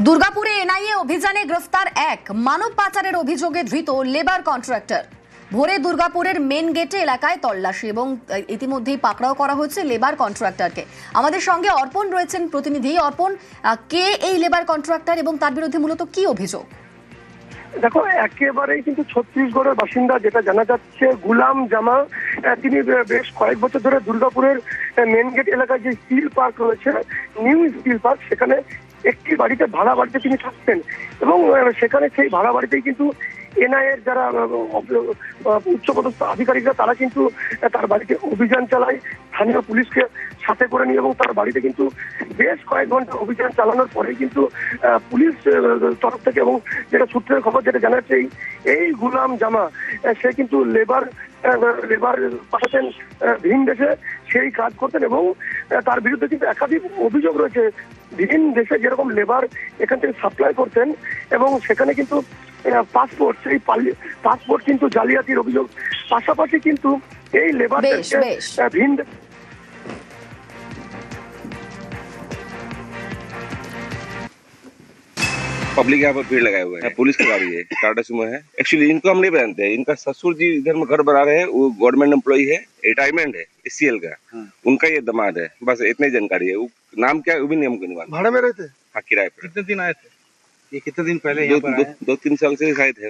দুর্গাপুরে এনআইএ অভিযানে গ্রেফতার এক মানব পাচারের অভিযোগে ধৃত লেবার কন্ট্রাক্টর। ভোরে দুর্গাপুরের মেন গেটে এলাকায় তল্লাশি এবং ইতিমধ্যেই পাকড়াও করা হয়েছে লেবার কন্ট্রাক্টরকে। আমাদের সঙ্গে অর্পণ রয়েছেন প্রতিনিধি। অর্পণ, কে এই লেবার কন্ট্রাক্টর এবং তার বিরুদ্ধে মূলত কি অভিযোগ? দেখো, একেবারেই কিন্তু ছত্তিশগড়ের বাসিন্দা যেটা জানা যাচ্ছে, গুলাম জামা। তিনি বেশ কয়েক বছর ধরে দুর্গাপুরের মেন গেট এলাকায় যে স্টিল পার্ক রয়েছে, নিউ স্টিল পার্ক, সেখানে একটি বাড়িতে ভাড়া বাড়িতে তিনি থাকতেন এবং সেখানে সেই ভাড়া বাড়িতেই কিন্তু এনআইএর যারা উচ্চপদস্থ আধিকারিকরা তারা কিন্তু তার বাড়িতে অভিযান চালায়, স্থানীয় পুলিশকে সাথে করে নিয়ে, এবং তার বাড়িতে কিন্তু বেশ কয়েক ঘন্টা অভিযান চালানোর পরে কিন্তু পুলিশ তরফ থেকে, এবং যেটা সূত্রের খবর যেটা জানা যাচ্ছে, এই গুলাম জামা সে কিন্তু লেবার পাঠাতেন ভিন দেশে, সেই কাজ করতেন এবং তার বিরুদ্ধে কিন্তু একাধিক অভিযোগ রয়েছে। ভিন দেশে যেরকম লেবার এখান থেকে সাপ্লাই করতেন এবং সেখানে কিন্তু পাসপোর্ট, সেই পাসপোর্ট কিন্তু জালিয়াতির অভিযোগ। পাশাপাশি কিন্তু এই লেবার ভিন पब्लिक यहाँ पर भीड़ लगाए हुए हैं, पुलिस की गाड़ी है, टाटा सुमो है। एक्चुअली इनको हम नहीं जानते हैं, इनका ससुर जी इधर में घर बना रहे हैं, वो गवर्नमेंट एम्प्लॉई है, रिटायरमेंट है SCL का, उनका ये दामाद है, बस इतनी जानकारी है। वो नाम क्या है वो भी नहीं हमको नहीं मालूम। भाड़ा में रहते? हाँ, किराए पे। कितने दिन आए थे? ये कितने दिन पहले यहाँ पर आए? 2-3 साल से शायद है।